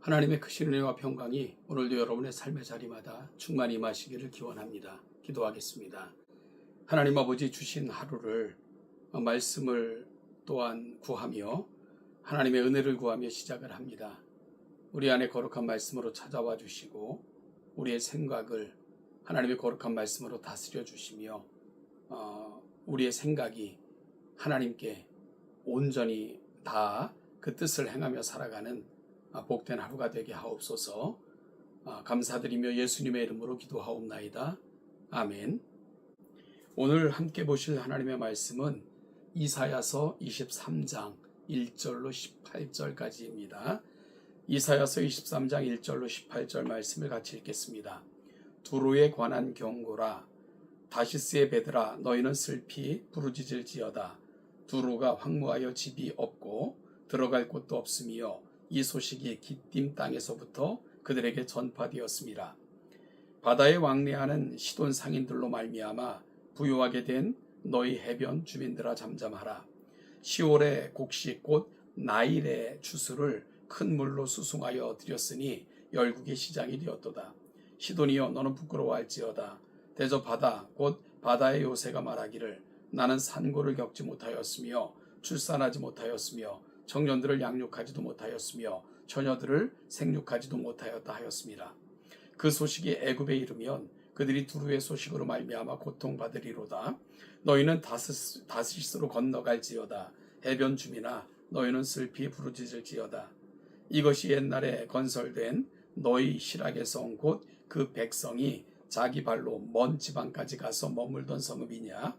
하나님의 크신 은혜와 평강이 오늘도 여러분의 삶의 자리마다 충만히 임하시기를 기원합니다. 기도하겠습니다. 하나님 아버지 주신 하루를 말씀을 또한 구하며 하나님의 은혜를 구하며 시작을 합니다. 우리 안에 거룩한 말씀으로 찾아와 주시고 우리의 생각을 하나님의 거룩한 말씀으로 다스려 주시며 우리의 생각이 하나님께 온전히 다 그 뜻을 행하며 살아가는 복된 하루가 되게 하옵소서. 감사드리며 예수님의 이름으로 기도하옵나이다. 아멘. 오늘 함께 보실 하나님의 말씀은 이사야서 23장 1절로 18절까지입니다. 이사야서 23장 1절로 18절 말씀을 같이 읽겠습니다. 두로에 관한 경고라. 다시스의 배들아 너희는 슬피 부르짖을지어다. 두로가 황무하여 집이 없고 들어갈 곳도 없으며 이 소식이 기띔 땅에서부터 그들에게 전파되었습니다. 바다에 왕래하는 시돈 상인들로 말미암아 부요하게 된 너희 해변 주민들아 잠잠하라. 시올의 곡식 곧 나일의 추수를 큰 물로 수송하여 드렸으니 열국의 시장이 되었도다. 시돈이여 너는 부끄러워할지어다. 대저 바다 곧 바다의 요새가 말하기를 나는 산고를 겪지 못하였으며 출산하지 못하였으며 청년들을 양육하지도 못하였으며 처녀들을 생육하지도 못하였다 하였습니다. 그 소식이 애굽에 이르면 그들이 두루의 소식으로 말미암아 고통받으리로다. 너희는 다시스로 건너갈지어다. 해변 주민아 너희는 슬피 부르짖을지어다. 이것이 옛날에 건설된 너희 실악의 성 곧 그 백성이 자기 발로 먼 지방까지 가서 머물던 성읍이냐.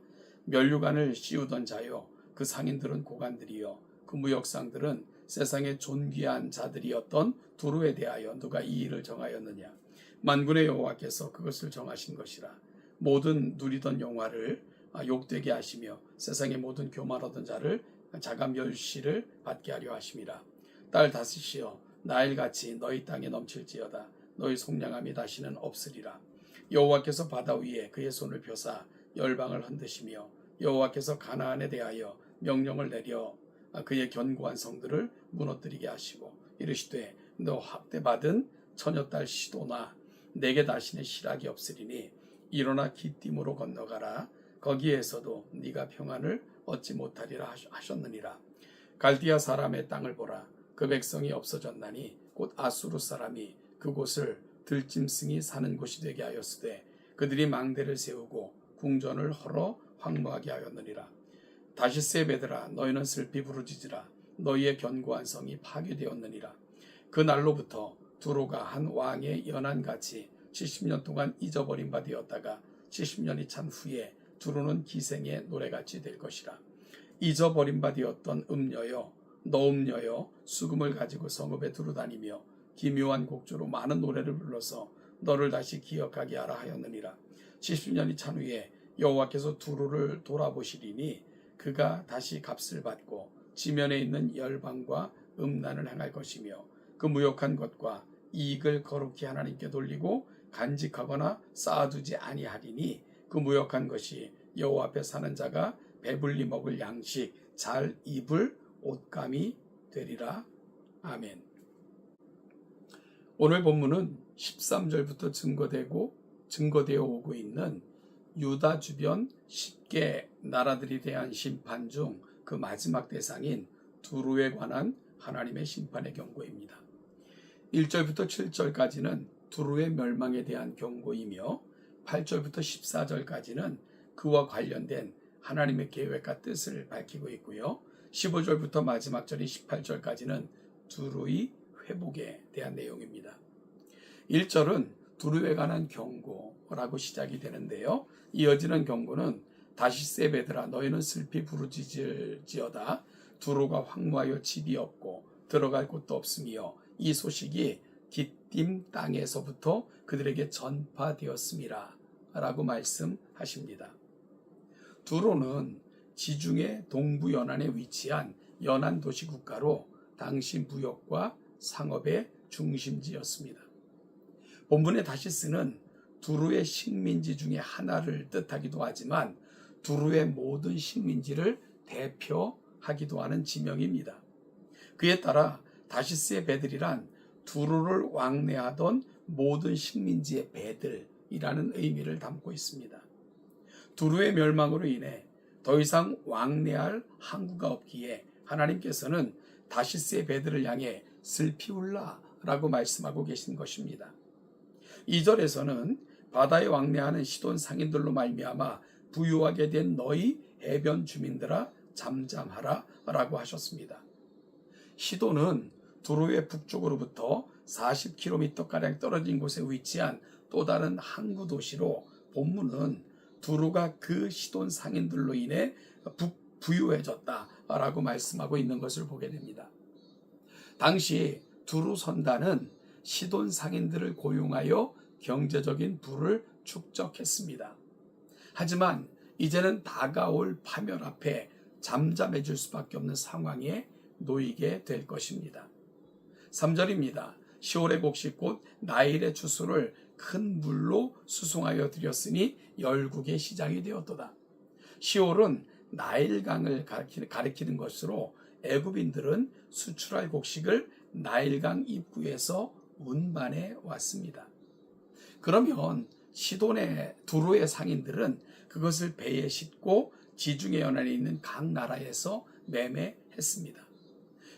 면류관을 씌우던 자여 그 상인들은 고관들이여 그 무역상들은 세상의 존귀한 자들이었던 두루에 대하여 누가 이 일을 정하였느냐. 만군의 여호와께서 그것을 정하신 것이라. 모든 누리던 영화를 욕되게 하시며 세상의 모든 교만하던 자를 자가 멸시를 받게 하려 하심이라. 딸 다시시여 나일같이 너희 땅에 넘칠지어다. 너희 속량함이 다시는 없으리라. 여호와께서 바다 위에 그의 손을 펴사 열방을 흔드시며 여호와께서 가나안에 대하여 명령을 내려 그의 견고한 성들을 무너뜨리게 하시고 이르시되 너 학대받은 처녀딸 시도나 내게 다시는 실학이 없으리니 일어나 기띔으로 건너가라. 거기에서도 네가 평안을 얻지 못하리라 하셨느니라. 갈디아 사람의 땅을 보라. 그 백성이 없어졌나니 곧 아수르 사람이 그곳을 들짐승이 사는 곳이 되게 하였으되 그들이 망대를 세우고 궁전을 헐어 황무하게 하였느니라. 다시스의 배들아 너희는 슬피 부르짖으라. 너희의 견고한 성이 파괴되었느니라. 그 날로부터 두로가 한 왕의 연한같이 70년 동안 잊어버린 바 되었다가 70년이 찬 후에 두로는 기생의 노래같이 될 것이라. 잊어버린 바 되었던 음녀여 너 음녀여 수금을 가지고 성읍에 두루다니며 기묘한 곡조로 많은 노래를 불러서 너를 다시 기억하게 하라 하였느니라. 70년이 찬 후에 여호와께서 두로를 돌아보시리니 그가 다시 값을 받고 지면에 있는 열방과 음란을 행할 것이며 그 무역한 것과 이익을 거룩히 하나님께 돌리고 간직하거나 쌓아두지 아니하리니 그 무역한 것이 여호와 앞에 사는 자가 배불리 먹을 양식 잘 입을 옷감이 되리라. 아멘. 오늘 본문은 13절부터 증거되어 오고 있는 유다 주변 10개 나라들에 대한 심판 중 그 마지막 대상인 두루에 관한 하나님의 심판의 경고입니다. 1절부터 7절까지는 두루의 멸망에 대한 경고이며 8절부터 14절까지는 그와 관련된 하나님의 계획과 뜻을 밝히고 있고요. 15절부터 마지막 절인 18절까지는 두루의 회복에 대한 내용입니다. 1절은 두루에 관한 경고라고 시작이 되는데요. 이어지는 경고는 다시스의 배들아 너희는 슬피 부르짖을지어다. 두루가 황무하여 집이 없고 들어갈 곳도 없으며 이 소식이 기띔 땅에서부터 그들에게 전파되었음이라 라고 말씀하십니다. 두로는 지중해 동부 연안에 위치한 연안 도시 국가로 당시 무역과 상업의 중심지였습니다. 본문의 다시스는 두루의 식민지 중에 하나를 뜻하기도 하지만 두루의 모든 식민지를 대표하기도 하는 지명입니다. 그에 따라 다시스의 배들이란 두루를 왕래하던 모든 식민지의 배들이라는 의미를 담고 있습니다. 두루의 멸망으로 인해 더 이상 왕래할 항구가 없기에 하나님께서는 다시스의 배들을 향해 슬피 울라라고 말씀하고 계신 것입니다. 2절에서는 바다에 왕래하는 시돈 상인들로 말미암아 부유하게 된 너희 해변 주민들아 잠잠하라 라고 하셨습니다. 시돈은 두루의 북쪽으로부터 40km가량 떨어진 곳에 위치한 또 다른 항구 도시로 본문은 두루가 그 시돈 상인들로 인해 부유해졌다라고 말씀하고 있는 것을 보게 됩니다. 당시 두루 선단은 시돈 상인들을 고용하여 경제적인 부를 축적했습니다. 하지만 이제는 다가올 파멸 앞에 잠잠해질 수밖에 없는 상황에 놓이게 될 것입니다. 3절입니다. 시올의 곡식 곧 나일의 추수를 큰 물로 수송하여 드렸으니 열국의 시장이 되었도다. 시올은 나일강을 가리키는 것으로 애굽인들은 수출할 곡식을 나일강 입구에서 운반해 왔습니다. 그러면 시돈의 두루의 상인들은 그것을 배에 싣고 지중해 연안에 있는 각 나라에서 매매했습니다.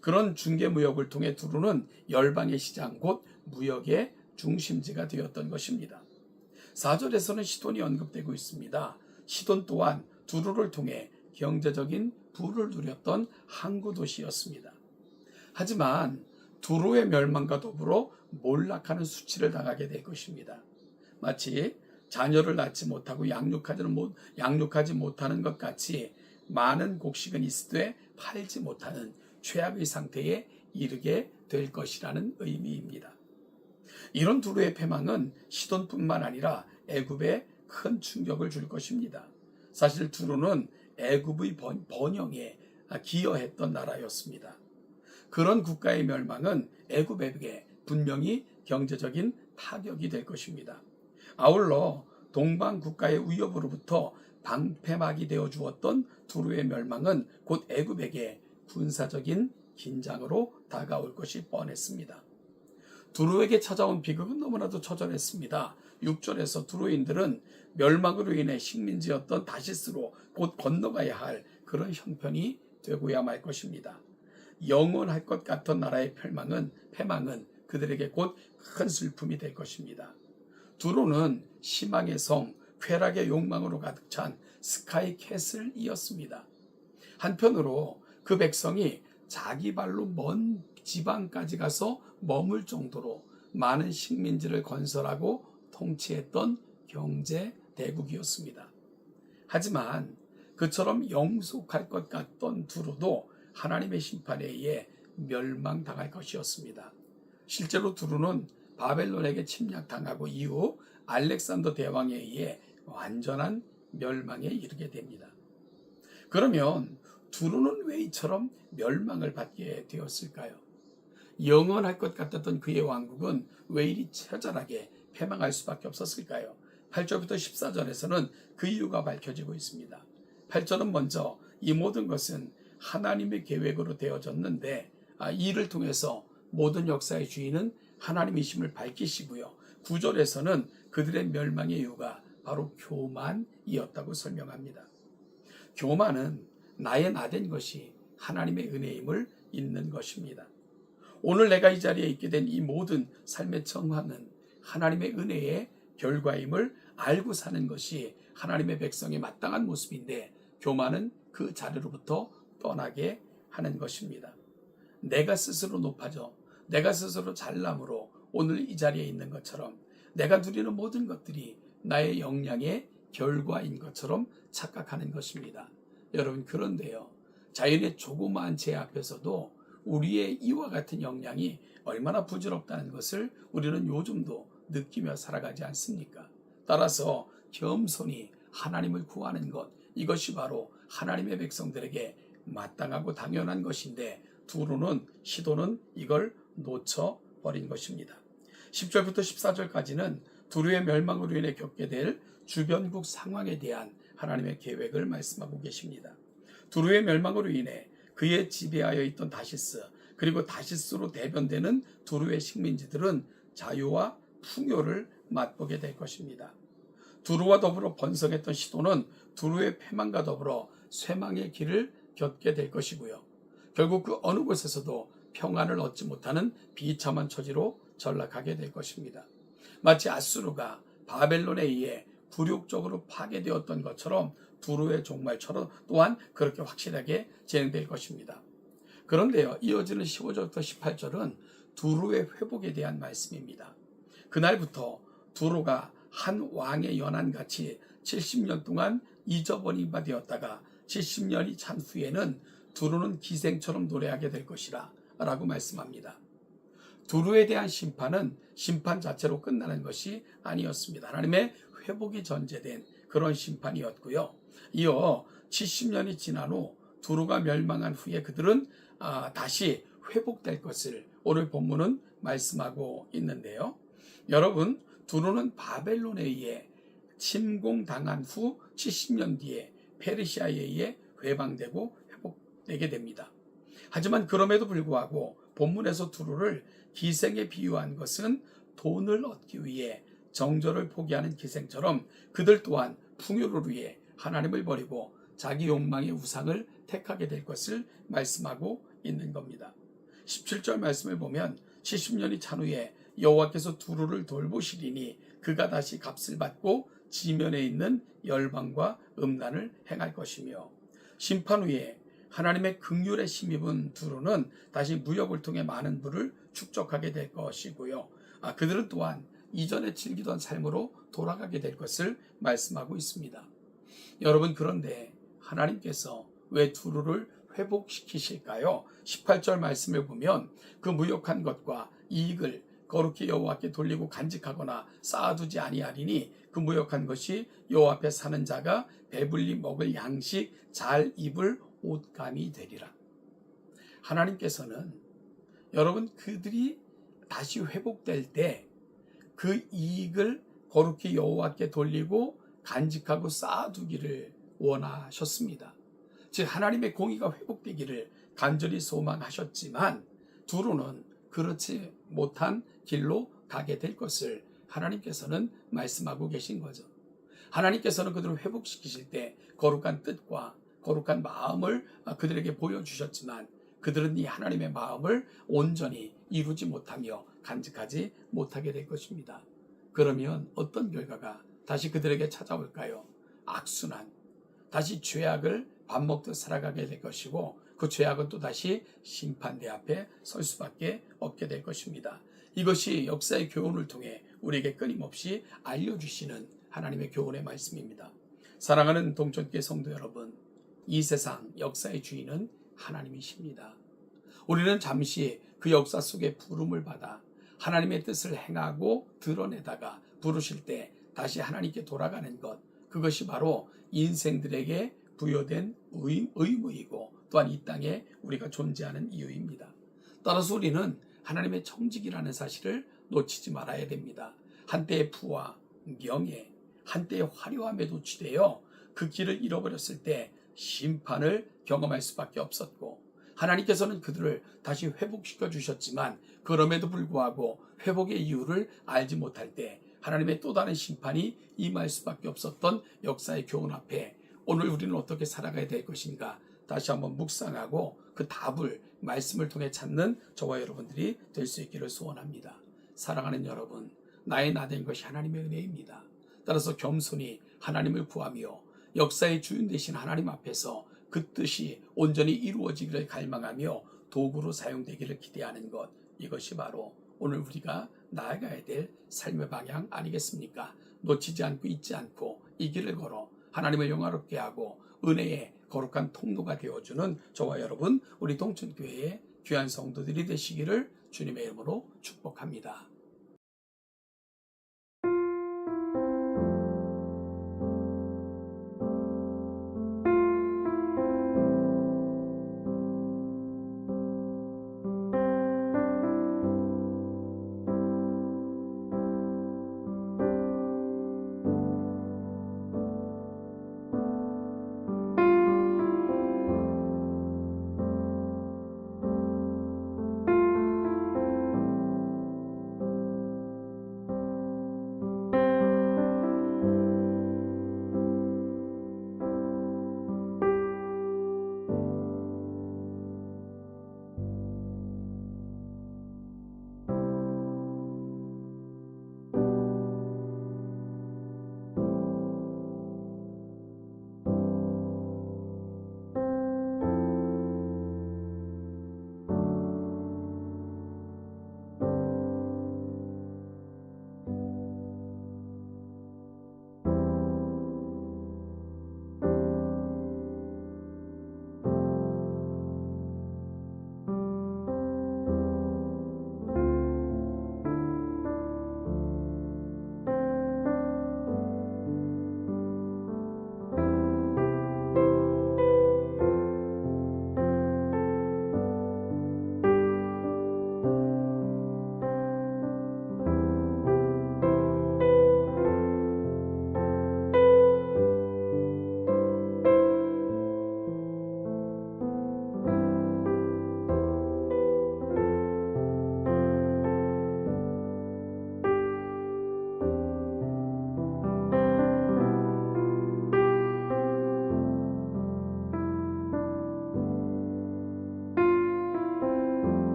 그런 중개무역을 통해 두루는 열방의 시장 곧 무역의 중심지가 되었던 것입니다. 4절에서는 시돈이 언급되고 있습니다. 시돈 또한 두루를 통해 경제적인 부를 누렸던 항구 도시였습니다. 하지만 두루의 멸망과 더불어 몰락하는 수치를 당하게 될 것입니다. 마치 자녀를 낳지 못하고 양육하지 못하는 것 같이 많은 곡식은 있으되 팔지 못하는 최악의 상태에 이르게 될 것이라는 의미입니다. 이런 두루의 패망은 시돈뿐만 아니라 애굽에 큰 충격을 줄 것입니다. 사실 두루는 애굽의 번영에 기여했던 나라였습니다. 그런 국가의 멸망은 애굽에게 분명히 경제적인 타격이 될 것입니다. 아울러 동방 국가의 위협으로부터 방패막이 되어 주었던 두루의 멸망은 곧 애굽에게 군사적인 긴장으로 다가올 것이 뻔했습니다. 두루에게 찾아온 비극은 너무나도 처절했습니다. 6절에서 두루인들은 멸망으로 인해 식민지였던 다시스로 곧 건너가야 할 그런 형편이 되고야 말 것입니다. 영원할 것 같던 나라의 패망은 그들에게 곧 큰 슬픔이 될 것입니다. 두루는 희망의 성, 쾌락의 욕망으로 가득 찬 스카이 캐슬이었습니다. 한편으로 그 백성이 자기 발로 먼 지방까지 가서 머물 정도로 많은 식민지를 건설하고 통치했던 경제 대국이었습니다. 하지만 그처럼 영속할 것 같던 두루도 하나님의 심판에 의해 멸망당할 것이었습니다. 실제로 두루는 바벨론에게 침략당하고 이후 알렉산더 대왕에 의해 완전한 멸망에 이르게 됩니다. 그러면 두루는 왜 이처럼 멸망을 받게 되었을까요? 영원할 것 같았던 그의 왕국은 왜 이리 처절하게 패망할 수밖에 없었을까요? 8절부터 14절에서는 그 이유가 밝혀지고 있습니다. 8절은 먼저 이 모든 것은 하나님의 계획으로 되어졌는데 이를 통해서 모든 역사의 주인은 하나님이심을 밝히시고요. 9절에서는 그들의 멸망의 이유가 바로 교만이었다고 설명합니다. 교만은 나의 나된 것이 하나님의 은혜임을 잊는 것입니다. 오늘 내가 이 자리에 있게 된 이 모든 삶의 정황은 하나님의 은혜의 결과임을 알고 사는 것이 하나님의 백성의 마땅한 모습인데 교만은 그 자리로부터 떠나게 하는 것입니다. 내가 스스로 높아져 내가 스스로 잘남으로 오늘 이 자리에 있는 것처럼 내가 누리는 모든 것들이 나의 역량의 결과인 것처럼 착각하는 것입니다. 여러분, 그런데요, 자연의 조그마한 재 앞에서도 우리의 이와 같은 역량이 얼마나 부질없다는 것을 우리는 요즘도 느끼며 살아가지 않습니까? 따라서 겸손히 하나님을 구하는 것, 이것이 바로 하나님의 백성들에게 마땅하고 당연한 것인데 두루는 시돈은 이걸 놓쳐버린 것입니다. 10절부터 14절까지는 두루의 멸망으로 인해 겪게 될 주변국 상황에 대한 하나님의 계획을 말씀하고 계십니다. 두루의 멸망으로 인해 그의 지배하여 있던 다시스, 그리고 다시스로 대변되는 두루의 식민지들은 자유와 풍요를 맛보게 될 것입니다. 두루와 더불어 번성했던 시도는 두루의 패망과 더불어 쇠망의 길을 걷게 될 것이고요. 결국 그 어느 곳에서도 평안을 얻지 못하는 비참한 처지로 전락하게 될 것입니다. 마치 아수르가 바벨론에 의해 굴욕적으로 파괴되었던 것처럼 두루의 종말처럼 또한 그렇게 확실하게 진행될 것입니다. 그런데요, 이어지는 15절부터 18절은 두루의 회복에 대한 말씀입니다. 그날부터 두루가 한 왕의 연한같이 70년 동안 잊어버린 바 되었다가 70년이 찬 후에는 두루는 기생처럼 노래하게 될 것이라 라고 말씀합니다. 두루에 대한 심판은 심판 자체로 끝나는 것이 아니었습니다. 하나님의 회복이 전제된 그런 심판이었고요. 이어 70년이 지난 후 두루가 멸망한 후에 그들은 다시 회복될 것을 오늘 본문은 말씀하고 있는데요. 여러분, 두루는 바벨론에 의해 침공당한 후 70년 뒤에 페르시아에 의해 회방되고 회복되게 됩니다. 하지만 그럼에도 불구하고 본문에서 두루를 기생에 비유한 것은 돈을 얻기 위해 정절을 포기하는 기생처럼 그들 또한 풍요를 위해 하나님을 버리고 자기 욕망의 우상을 택하게 될 것을 말씀하고 있는 겁니다. 17절 말씀을 보면 70년이 찬 후에 여호와께서 두루를 돌보시리니 그가 다시 값을 받고 지면에 있는 열방과 음란을 행할 것이며, 심판 후에 하나님의 긍휼에 힘입은 두루는 다시 무역을 통해 많은 부를 축적하게 될 것이고요. 그들은 또한 이전에 즐기던 삶으로 돌아가게 될 것을 말씀하고 있습니다. 여러분, 그런데 하나님께서 왜 두루를 회복시키실까요? 18절 말씀을 보면 그 무역한 것과 이익을 거룩히 여호와께 돌리고 간직하거나 쌓아두지 아니하리니 그 무역한 것이 여호와 앞에 사는 자가 배불리 먹을 양식 잘 입을 옷감이 되리라. 하나님께서는 여러분, 그들이 다시 회복될 때 그 이익을 거룩히 여호와께 돌리고 간직하고 쌓아두기를 원하셨습니다. 즉 하나님의 공의가 회복되기를 간절히 소망하셨지만 두루는 그렇지 못한 길로 가게 될 것을 하나님께서는 말씀하고 계신 거죠. 하나님께서는 그들을 회복시키실 때 거룩한 뜻과 거룩한 마음을 그들에게 보여주셨지만 그들은 이 하나님의 마음을 온전히 이루지 못하며 간직하지 못하게 될 것입니다. 그러면 어떤 결과가 다시 그들에게 찾아올까요? 악순환, 다시 죄악을 밥 먹듯 살아가게 될 것이고 그 죄악은 또다시 심판대 앞에 설 수밖에 없게 될 것입니다. 이것이 역사의 교훈을 통해 우리에게 끊임없이 알려주시는 하나님의 교훈의 말씀입니다. 사랑하는 동천교회 성도 여러분, 이 세상 역사의 주인은 하나님이십니다. 우리는 잠시 그 역사 속에 부름을 받아 하나님의 뜻을 행하고 드러내다가 부르실 때 다시 하나님께 돌아가는 것, 그것이 바로 인생들에게 부여된 의무이고 또한 이 땅에 우리가 존재하는 이유입니다. 따라서 우리는 하나님의 청직이라는 사실을 놓치지 말아야 됩니다. 한때의 부와 명예, 한때의 화려함에 노출되어 그 길을 잃어버렸을 때 심판을 경험할 수밖에 없었고 하나님께서는 그들을 다시 회복시켜 주셨지만 그럼에도 불구하고 회복의 이유를 알지 못할 때 하나님의 또 다른 심판이 임할 수밖에 없었던 역사의 교훈 앞에 오늘 우리는 어떻게 살아가야 될 것인가 다시 한번 묵상하고 그 답을 말씀을 통해 찾는 저와 여러분들이 될 수 있기를 소원합니다. 사랑하는 여러분, 나의 나된 것이 하나님의 은혜입니다. 따라서 겸손히 하나님을 구하며 역사의 주인 되신 하나님 앞에서 그 뜻이 온전히 이루어지기를 갈망하며 도구로 사용되기를 기대하는 것, 이것이 바로 오늘 우리가 나아가야 될 삶의 방향 아니겠습니까? 놓치지 않고 잊지 않고 이 길을 걸어 하나님을 영화롭게 하고 은혜의 거룩한 통로가 되어주는 저와 여러분, 우리 동천교회의 귀한 성도들이 되시기를 주님의 이름으로 축복합니다.